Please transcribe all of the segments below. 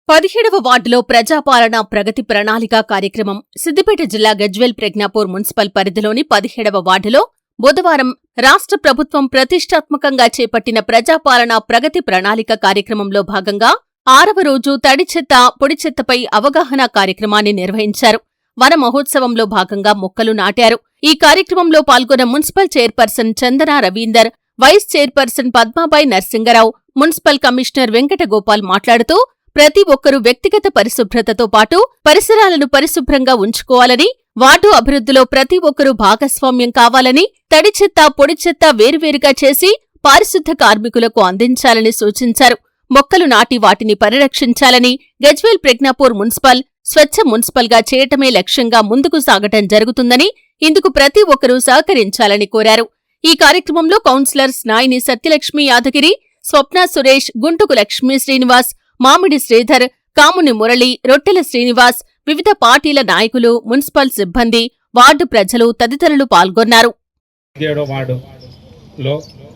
17వ వార్డులో ప్రజాపాలన ప్రగతి ప్రణాళిక కార్యక్రమం సిద్దిపేట జిల్లా గజ్వేల్ ప్రజ్ఞాపూర్ మున్సిపల్ పరిధిలోని 17వ వార్డులో బుధవారం రాష్ట్ర ప్రభుత్వం ప్రతిష్టాత్మకంగా చేపట్టిన ప్రజాపాలన ప్రగతి ప్రణాళిక కార్యక్రమంలో భాగంగా 6వ రోజు తడి చెత్త, పొడి చెత్తపై అవగాహన కార్యక్రమాన్ని నిర్వహించారు. వన మహోత్సవంలో భాగంగా మొక్కలు నాటారు. ఈ కార్యక్రమంలో పాల్గొన్న municipal chairperson Chandana Ravinder, vice chairperson Padmabai Narsingarao, municipal commissioner Venkatagopal మాట్లాడుతూ ప్రతి ఒక్కరూ వ్యక్తిగత పరిశుభ్రతతో పాటు పరిసరాలను పరిశుభ్రంగా ఉంచుకోవాలని, వార్డు అభివృద్ధిలో ప్రతి ఒక్కరూ భాగస్వామ్యం కావాలని, తడి చెత్త, పొడి చెత్త వేరువేరుగా చేసి పారిశుద్ధ కార్మికులకు అందించాలని సూచించారు. మొక్కలు నాటి వాటిని పరిరక్షించాలని, గజ్వేల్ ప్రజ్ఞాపూర్ మున్సిపల్ స్వచ్ఛ మున్సిపల్గా చేయటమే లక్ష్యంగా ముందుకు సాగటం జరుగుతుందని, ఇందుకు ప్రతి ఒక్కరూ సహకరించాలని కోరారు. ఈ కార్యక్రమంలో కౌన్సిలర్స్ నాయిని సత్యలక్ష్మి యాదగిరి, స్వప్న సురేష్, గుంటుకు లక్ష్మీ శ్రీనివాస్, మామిడి శ్రీధర్, కాముని మురళి, రొట్టెల శ్రీనివాస్, వివిధ పార్టీల నాయకులు, మున్సిపల్ సిబ్బంది, వార్డు ప్రజలు తదితరులు పాల్గొన్నారు.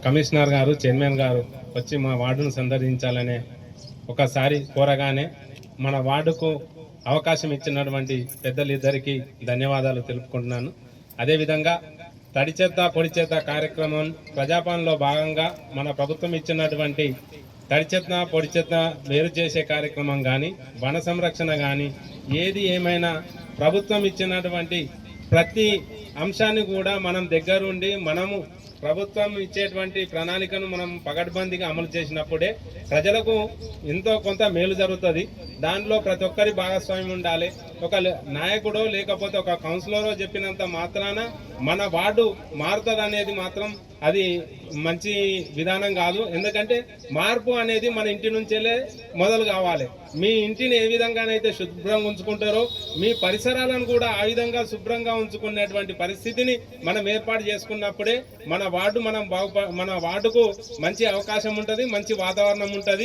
కమిషనర్ గారు, చైర్మన్ గారు వచ్చి మా వార్డును సందర్శించాలనే ఒకసారి కోరగానే మన వార్డుకు అవకాశం ఇచ్చినటువంటి పెద్దలిద్దరికీ ధన్యవాదాలు తెలుపుకుంటున్నాను. అదేవిధంగా తడి చెత్త, పొడి చెత్త కార్యక్రమం ప్రజాపాలనలో భాగంగా మన ప్రభుత్వం ఇచ్చినటువంటి తడి చెత్త, పొడి చెత్త వేరు చేసే కార్యక్రమం కానీ, వన సంరక్షణ కానీ, ఏది ఏమైనా ప్రభుత్వం ఇచ్చినటువంటి ప్రతి అంశాన్ని కూడా మనం దగ్గరుండి మనము ప్రభుత్వం ఇచ్చేటువంటి ప్రణాళికను మనం పకడ్బందీగా అమలు చేసినప్పుడే ప్రజలకు ఎంతో కొంత మేలు జరుగుతుంది. దాంట్లో ప్రతి ఒక్కరి భాగస్వామ్యం ఉండాలి. ఒక నాయకుడో లేకపోతే ఒక కౌన్సిలరో చెప్పినంత మాత్రాన మన వార్డు మారుతుంది అనేది మాత్రం అది మంచి విధానం కాదు. ఎందుకంటే మార్పు అనేది మన ఇంటి నుంచేలే మొదలు కావాలి. మీ ఇంటిని ఏ విధంగానైతే శుభ్రంగా ఉంచుకుంటారో మీ పరిసరాలను కూడా ఆ విధంగా శుభ్రంగా ఉంచుకునేటువంటి పరిస్థితిని మనం ఏర్పాటు చేసుకున్నప్పుడే మన వార్డుకు మంచి అవకాశం ఉంటుంది, మంచి వాతావరణం ఉంటుంది.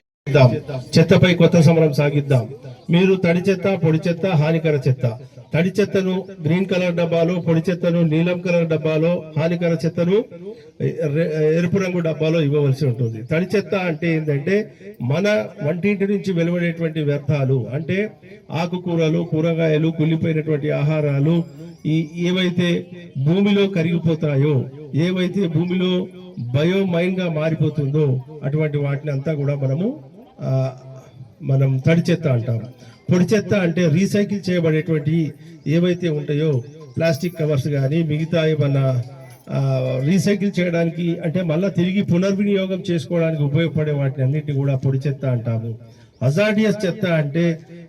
చెత్తపై కొత్త సమరం సాగిద్దాం. మీరు తడి చెత్త, పొడి చెత్త, హానికర చెత్త, తడి చెత్తను గ్రీన్ కలర్ డబ్బాలో, పొడి చెత్తను నీలం కలర్ డబ్బాలో, హానికర చెత్తను ఎరుపు రంగు డబ్బాలో ఇవ్వవలసి ఉంటుంది. తడి చెత్త అంటే ఏంటంటే మన వంటింటి నుంచి వెలువడేటువంటి వ్యర్థాలు, అంటే ఆకుకూరలు, కూరగాయలు, కుళ్ళిపోయినటువంటి ఆహారాలు, ఏవైతే భూమిలో కరిగిపోతాయో, ఏవైతే భూమిలో బయోమైన్ గా మారిపోతుందో అటువంటి వాటిని అంతా కూడా మనం తడి చెత్త అంటాం. పొడి చెత్త అంటే రీసైకిల్ చేయబడేటువంటి ఏవైతే ఉంటాయో ప్లాస్టిక్ కవర్స్ కానీ మిగతా ఏమన్నా రీసైకిల్ చేయడానికి అంటే మళ్ళీ తిరిగి పునర్వినియోగం చేసుకోవడానికి ఉపయోగపడే వాటిని అన్నింటినీ కూడా పొడి చెత్త అంటాము. హజార్డియస్ చెత్త అంటే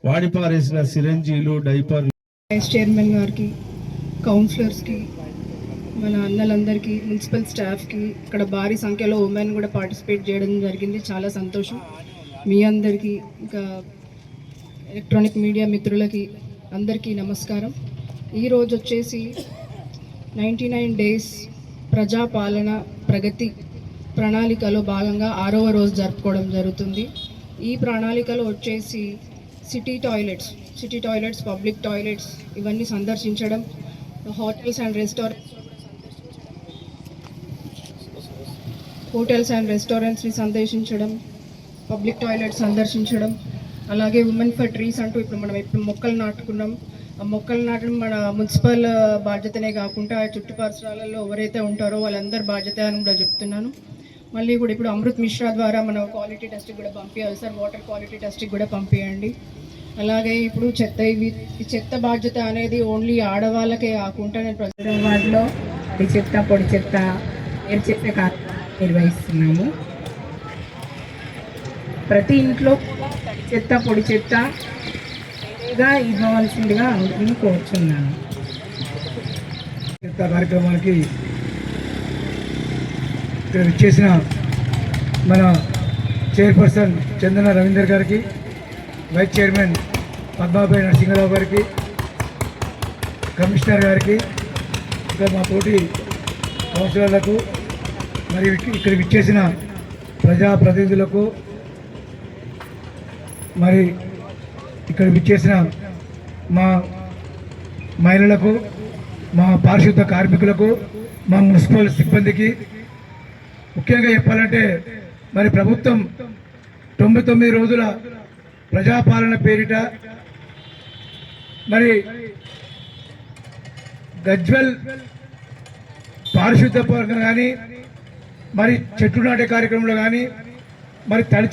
వాడి పారేసిన సిరంజీలు, డైపర్లు. వైస్ చైర్మన్ గారికి, కౌన్సిలర్స్కి, మన అన్నలందరికీ, మున్సిపల్ స్టాఫ్కి, ఇక్కడ భారీ సంఖ్యలో ఉమెన్ కూడా పార్టిసిపేట్ చేయడం జరిగింది. చాలా సంతోషం. మీ అందరికీ, ఇంకా ఎలక్ట్రానిక్ మీడియా మిత్రులకి అందరికీ నమస్కారం. ఈరోజు వచ్చేసి 99 డేస్ ప్రజాపాలన ప్రగతి ప్రణాళికలో భాగంగా 6వ రోజు జరుపుకోవడం జరుగుతుంది. ఈ ప్రణాళికలో వచ్చేసి సిటీ టాయిలెట్స్, పబ్లిక్ టాయిలెట్స్ ఇవన్నీ సందర్శించడం, హోటల్స్ అండ్ రెస్టారెంట్స్ని సందర్శించడం, పబ్లిక్ టాయిలెట్స్ సందర్శించడం, అలాగే ఉమెన్ ఫర్ ట్రీస్ అంటూ ఇప్పుడు మొక్కలు నాటుకున్నాం. ఆ మొక్కలు నాటడం మన మున్సిపల్ బాధ్యతనే కాకుండా చుట్టుపరిసరాలలో ఎవరైతే ఉంటారో వాళ్ళందరి బాధ్యత అని కూడా చెప్తున్నాను. మళ్ళీ కూడా ఇప్పుడు అమృత్ మిశ్రా ద్వారా మనం క్వాలిటీ టెస్ట్కి కూడా పంపించాలి సార్, వాటర్ క్వాలిటీ టెస్ట్కి కూడా పంపించండి. అలాగే ఇప్పుడు ఈ చెత్త బాధ్యత అనేది ఓన్లీ ఆడవాళ్ళకే కాకుండా నేను వార్డులో ఈ చెత్త, పొడి చెత్త వేరు చేసే కార్యక్రమం నిర్వహిస్తున్నాము. ప్రతి ఇంట్లో తడి చెత్త, పొడి చెత్తగా ఇవ్వవలసిందిగా అందరినీ కోరుచున్నాను. చెత్త కార్యక్రమానికి ఇక్కడ విచ్చేసిన మన చైర్పర్సన్ చందన రవీందర్ గారికి, వైస్ చైర్మన్ పద్మాబాయి నరసింగరావు గారికి, కమిషనర్ గారికి, ఇంకా మా తోటి కౌన్సిలర్లకు, మరి ఇక్కడ విచ్చేసిన ప్రజాప్రతినిధులకు, మరి ఇక్కడ విచ్చేసిన మా మహిళలకు, మా పారిశుద్ధ కార్మికులకు, మా మున్సిపల్ సిబ్బందికి, ముఖ్యంగా చెప్పాలంటే మరి ప్రభుత్వం 99 రోజుల ప్రజాపాలన పేరిట మరి గజ్వెల్ పారిశుద్ధ పరంగా కానీ మరి చెట్లు నాటే కార్యక్రమంలో కానీ మరి తడి